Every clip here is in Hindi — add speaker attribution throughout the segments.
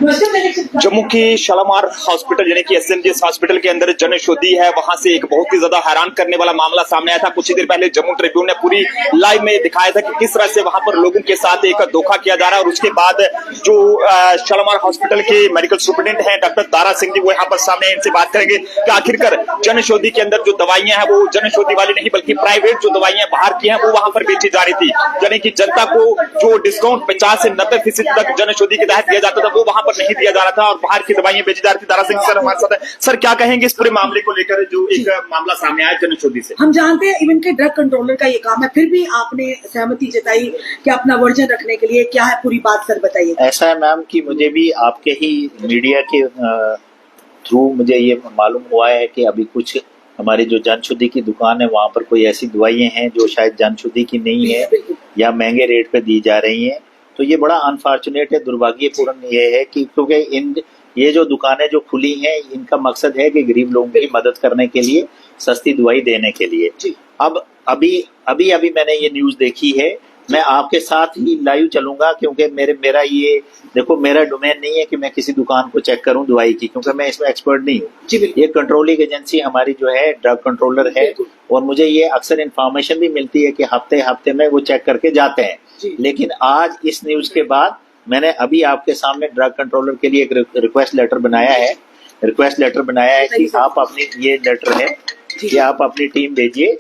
Speaker 1: जम्मू की शालामार हॉस्पिटल यानी कि एसएमजीएस हॉस्पिटल के अंदर जनऔषधि है, वहां से एक बहुत ही ज्यादा हैरान करने वाला मामला सामने आया था। कुछ ही देर पहले जम्मू ट्रिब्यून ने पूरी लाइव में दिखाया था कि किस तरह से वहां पर लोगों के साथ एक धोखा किया जा रहा है। और उसके बाद जो शालामार हॉस्पिटल के मेडिकल सुपरिटेंडेंट हैं डॉक्टर दारा सिंह जी, वो यहाँ पर सामने इनसे बात करेंगे कि आखिरकार जनऔषधि के अंदर जो दवाइयां हैं वो जनऔषधि वाली नहीं बल्कि प्राइवेट जो दवाइयां बाहर की हैं वो वहां पर बेची जा रही थी। यानी कि जनता को जो डिस्काउंट 50 से 90% तक जनऔषधि के तहत दिया जाता था वो वहां पर नहीं दिया जा रहा था और बाहर की दवाइयां बेची जा रही थी। दारा सिंह सर हमारे साथ है। सर क्या कहेंगे इस पूरे मामले को लेकर जो एक मामला सामने आया जनऔषधि से?
Speaker 2: हम जानते हैं इवन के ड्रग कंट्रोलर का ये काम है, फिर भी आपने सहमति जताई कि अपना वर्जन रखने के लिए, क्या है पूरी बात सर बताइए।
Speaker 3: ऐसा है मैम कि मुझे भी आपके ही मीडिया के थ्रू मुझे ये मालूम हुआ है कि अभी कुछ हमारी जो जनशुद्धि की दुकान है वहाँ पर कोई ऐसी दवाइयाँ हैं जो शायद जनशुद्धि की नहीं है या महंगे रेट पे दी जा रही हैं। तो ये बड़ा अनफॉर्चुनेट है, दुर्भाग्यपूर्ण ये है कि क्योंकि ये जो दुकानें जो खुली हैं इनका मकसद है कि गरीब लोगों की मदद करने के लिए, सस्ती दवाई देने के लिए। अब अभी मैंने ये न्यूज़ देखी है, मैं आपके साथ ही लाइव चलूंगा क्योंकि मेरा ये देखो, मेरा डोमेन नहीं है कि मैं किसी दुकान को चेक करूं दवाई की, क्योंकि मैं इसमें एक्सपर्ट नहीं हूँ। ये कंट्रोलिंग एजेंसी हमारी जो है ड्रग कंट्रोलर है और मुझे ये अक्सर इन्फॉर्मेशन भी मिलती है कि हफ्ते में वो चेक करके जाते हैं। लेकिन आज इस न्यूज के बाद मैंने अभी आपके सामने ड्रग कंट्रोलर के लिए एक रिक्वेस्ट लेटर बनाया है कि आप अपनी, ये लेटर है कि आप अपनी टीम भेजिए,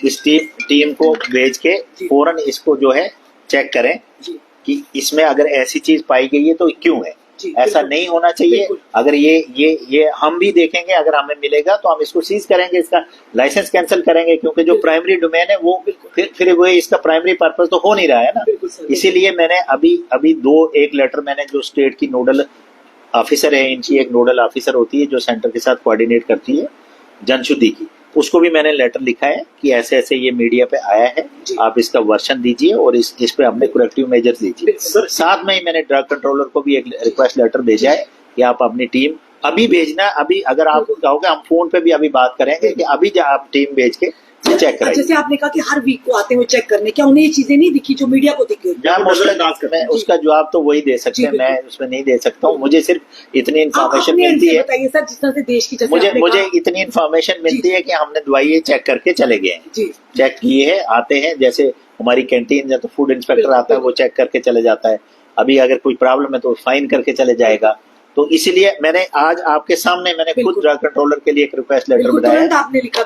Speaker 3: इस टीम को भेज के फौरन इसको जो है चेक करें कि इसमें अगर ऐसी चीज पाई गई है तो क्यों है। ऐसा नहीं होना चाहिए। अगर ये हम भी देखेंगे, अगर हमें मिलेगा तो हम इसको सीज करेंगे, इसका लाइसेंस कैंसिल करेंगे, क्योंकि जो प्राइमरी डोमेन है वो फिर वो इसका प्राइमरी पर्पस तो हो नहीं रहा है ना। इसीलिए मैंने अभी एक लेटर मैंने जो स्टेट की नोडल ऑफिसर है, इनकी एक नोडल ऑफिसर होती है जो सेंटर के साथ कोऑर्डिनेट करती है जनशुद्धि की, उसको भी मैंने लेटर लिखा है कि ऐसे ऐसे ये मीडिया पे आया है, आप इसका वर्षन दीजिए और इस पे अपने करेक्टिव मेजर्स दीजिए। साथ में ही मैंने ड्रग कंट्रोलर को भी एक रिक्वेस्ट लेटर भेजा है कि आप अपनी टीम अभी भेजना, अभी अगर आप कहोगे हम फोन पे भी अभी बात करेंगे कि अभी आप टीम भेज के चेक कराइए।
Speaker 2: जैसे आपने कहा कि हर वीक को आते हुए चेक करने, क्या उन्हें ये चीजें नहीं दिखी जो मीडिया को दिखी?
Speaker 3: मैं उसका जवाब तो वही दे सकते हैं, मैं उसमें नहीं दे सकता हूँ। मुझे सिर्फ इतनी इन्फॉर्मेशन मिलती है,
Speaker 2: बताइए सर, जिस तरह से देश की
Speaker 3: मुझे इतनी इन्फॉर्मेशन मिलती है कि हमने दवाई चेक करके चले गए हैं, चेक किए हैं, आते हैं। जैसे हमारी कैंटीन या तो फूड इंस्पेक्टर आता है, वो चेक करके चले जाता है। अभी अगर कोई प्रॉब्लम है तो फाइन करके चले जाएगा। तो इसीलिए मैंने आज आपके सामने मैंने खुद ड्रग कंट्रोलर के लिए एक रिक्वेस्ट लेटर बनाया है।
Speaker 2: आपने लिखा?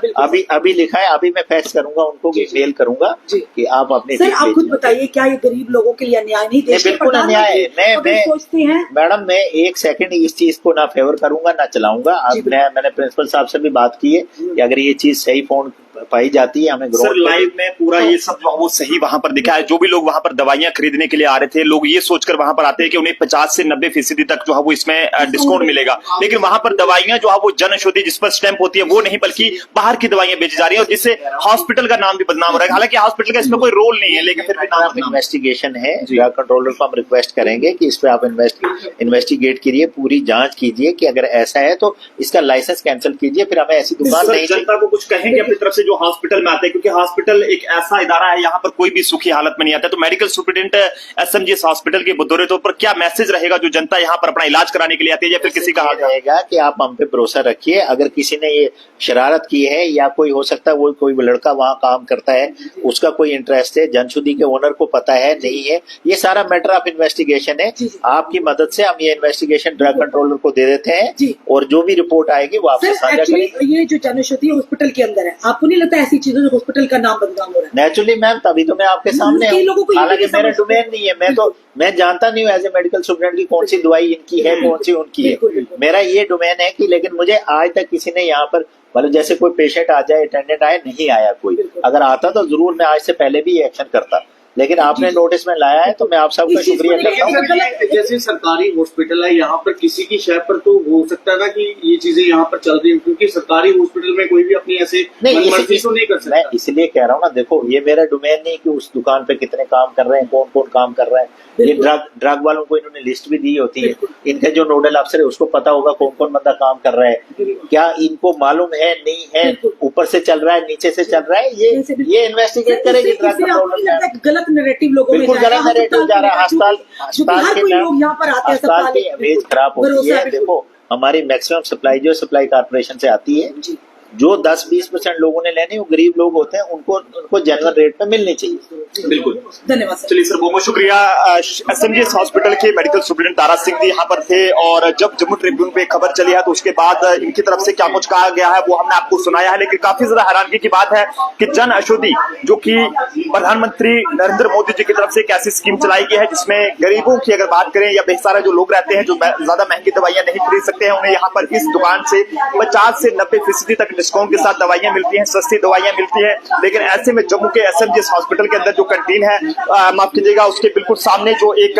Speaker 3: अभी लिखा है, अभी मैं फैक्स करूंगा, उनको भी मेल करूंगा कि आप अपने।
Speaker 2: सर आप खुद बताइए, क्या ये गरीब लोगों के लिए अन्याय नहीं?
Speaker 3: बिल्कुल अन्याय है। मैं
Speaker 2: सोचते हैं
Speaker 3: मैडम, मैं एक सेकंड इस चीज को ना फेवर करूंगा ना चलाऊंगा। अब मैंने प्रिंसिपल साहब से भी बात की है कि अगर ये चीज सही फोन पाई जाती है, हमें
Speaker 1: सर लाइव में पूरा ये सब जो वो सही वहां पर दिखा है। जो भी लोग वहां पर दवाइयां खरीदने के लिए आ रहे थे, लोग ये सोचकर वहां पर आते हैं कि उन्हें 50 से 90% तक जो है वो इसमें डिस्काउंट मिलेगा, लेकिन वहां पर दवाइयां जो है वो जनऔषधि जिस पर स्टैंप होती है वो नहीं बल्कि बाहर की दवाइयां बेची जा रही है और जिससे हॉस्पिटल का नाम भी बदनाम हो रहा है। हालांकि हॉस्पिटल का इसमें कोई रोल नहीं है, लेकिन फिर भी नाम
Speaker 3: इन्वेस्टिगेशन है। ड्रग कंट्रोलर को हम रिक्वेस्ट करेंगे कि इस पे आप इन्वेस्टिगेट कीजिए, पूरी जांच कीजिए कि अगर ऐसा है तो इसका लाइसेंस कैंसिल कीजिए, फिर हमें ऐसी दुकान नहीं।
Speaker 1: जनता को कुछ कहेंगे अपनी तरफ से जो हॉस्पिटल में आते हैं, क्योंकि हॉस्पिटल एक ऐसा इदारा है यहाँ पर कोई भी सुखी हालत में नहीं आता। तो मेडिकल सुपरिटेंडेंट एसएमजीएस हॉस्पिटल के दौरे पर क्या मैसेज रहेगा जो जनता यहाँ पर अपना इलाज कराने के लिए आती है, या फिर किसी का
Speaker 3: रहेगा कि आप हम पे भरोसा रखिए। अगर किसी ने ये शरारत की है या कोई हो सकता है वो कोई लड़का वहाँ काम करता है, उसका कोई इंटरेस्ट है, जनशुद्धि के ओनर को पता है नहीं है, ये सारा मैटर ऑफ इन्वेस्टिगेशन है। आपकी मदद से हम ये इन्वेस्टिगेशन ड्रग कंट्रोलर को दे देते हैं और जो भी रिपोर्ट आएगी वो आपसे साझा करेंगे।
Speaker 2: ये जो जनऔषधि हॉस्पिटल के अंदर है, आपको नहीं लगता ऐसी चीजों से हॉस्पिटल का नाम बदनाम हो रहा है?
Speaker 3: नेचुरली मैम, तभी तो मैं आपके सामने हूँ। हालांकि मेरा डोमेन नहीं है, मैं जानता नहीं हूँ एज ए मेडिकल स्टूडेंट की कौन सी दवाई इनकी है, कौन सी उनकी है। मेरा ये डोमेन है कि, लेकिन मुझे आज तक किसी ने यहाँ पर मतलब जैसे कोई पेशेंट आ जाए, अटेंडेंट आए, नहीं आया कोई। अगर आता तो जरूर मैं आज से पहले भी एक्शन करता, लेकिन आपने नोटिस में लाया है तो मैं आप सबका शुक्रिया करता हूँ।
Speaker 4: जैसे सरकारी हॉस्पिटल है, यहाँ पर किसी की शय पर तो हो सकता है ना कि ये चीजें यहाँ पर चल रही है, क्योंकि सरकारी हॉस्पिटल में कोई भी अपनी ऐसे मनमर्जी तो नहीं कर सकता।
Speaker 3: मैं इसलिए कह रहा हूँ ना, देखो ये मेरा डोमेन नहीं कि उस दुकान पे कितने काम कर रहे हैं, कौन कौन काम कर रहा है। ये ड्रग वालों को इन्होंने लिस्ट भी दी होती है, इनके जो नोडल अफसर है उसको पता होगा कौन कौन बंदा काम कर रहा है, क्या इनको मालूम है नहीं है, ऊपर से चल रहा है नीचे से चल रहा है, ये इन्वेस्टिगेट करेगी ड्रग कंट्रोलर।
Speaker 2: गलत नैरेटिव लोगों में
Speaker 3: बिल्कुल
Speaker 2: जाएगा।
Speaker 3: गलत नैरेटिव जा रहा है। अस्पताल
Speaker 2: हर कोई लोग यहाँ पर आते हैं,
Speaker 3: अस्पताल की इमेज खराब होती
Speaker 2: भरोसा
Speaker 3: है।
Speaker 2: बिल्कुल।
Speaker 3: देखो हमारी मैक्सिमम सप्लाई जो सप्लाई कारपोरेशन से आती है,
Speaker 2: जी।
Speaker 3: जो 10-20% लोगों ने लेनी, वो गरीब लोग होते हैं, उनको जेन्युइन रेट पे मिलनी चाहिए।
Speaker 1: बिल्कुल।
Speaker 2: धन्यवाद सर।
Speaker 1: चलिए सर, बहुत बहुत शुक्रिया। एसएमजीएस हॉस्पिटल के मेडिकल सुप्रिंटेंडेंट तारा सिंह जी यहाँ पर थे, और जब जम्मू ट्रिब्यून पे खबर चली है तो उसके बाद इनकी तरफ से क्या कुछ कहा गया है वो हमने आपको सुनाया है। लेकिन काफी ज्यादा हैरानगी की बात है कि जन औषधि, जो कि प्रधानमंत्री नरेंद्र मोदी जी की तरफ से एक ऐसी स्कीम चलाई गई है जिसमें गरीबों की अगर बात करें या बेसहारा जो लोग रहते हैं, जो ज्यादा महंगी दवाइयां नहीं खरीद सकते हैं, उन्हें यहाँ पर इस दुकान से 50 से 90% तक डिस्काउंट के साथ दवाइयां मिलती हैं, सस्ती दवाइयां मिलती हैं। लेकिन ऐसे में जम्मू के एसएमजीएस हॉस्पिटल के अंदर जो कैंटीन है, माफ कीजिएगा, उसके बिल्कुल सामने जो एक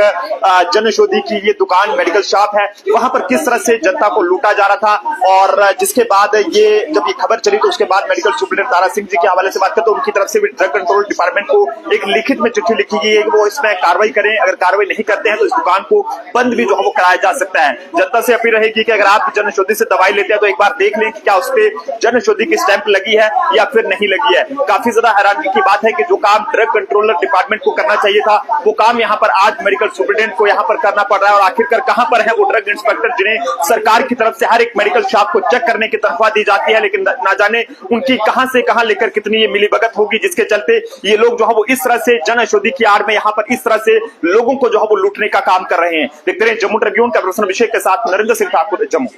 Speaker 1: जन औषधि की ये दुकान मेडिकल शॉप है, वहां पर किस तरह से जनता को लूटा जा रहा था। और जिसके बाद जब ये खबर चली तो उसके बाद मेडिकल सुप्रिंटेंडेंट तारा सिंह जी के हवाले से बात करते, तो उनकी तरफ से भी ड्रग कंट्रोल डिपार्टमेंट को एक लिखित में चिट्ठी लिखी गई है कि वो इसमें कार्रवाई करें। अगर कार्रवाई नहीं करते हैं तो इस दुकान को बंद भी जो है वो कराया जा सकता है। जनता से अपील रहेगी कि अगर आप जन औषधि से दवाई लेते हैं तो एक बार देख लें कि क्या उस पर जन औषधि की स्टैंप लगी है या फिर नहीं लगी है। काफी ज्यादा हैरानगी की बात है कि जो काम ड्रग कंट्रोलर डिपार्टमेंट को करना चाहिए था, वो काम यहाँ पर आज मेडिकल सुप्रिंटेंडेंट को यहाँ पर करना पड़ रहा है। और आखिरकार कहां पर है वो ड्रग इंस्पेक्टर जिन्हें सरकार की तरफ से हर एक मेडिकल शॉप को चेक करने की तनख्वाह दी जाती है, लेकिन ना जाने उनकी कहां से कहां लेकर कितनी ये मिलीभगत होगी, जिसके चलते ये लोग जो है वो इस तरह से जन औषधि की आड़ में यहाँ पर इस तरह से लोगों को जो है वो लूटने का काम कर रहे हैं। देखते रहे जम्मू ट्रिब्यून का प्रश्न अभिषेक के साथ नरेंद्र सिंह ठाकुर, जम्मू।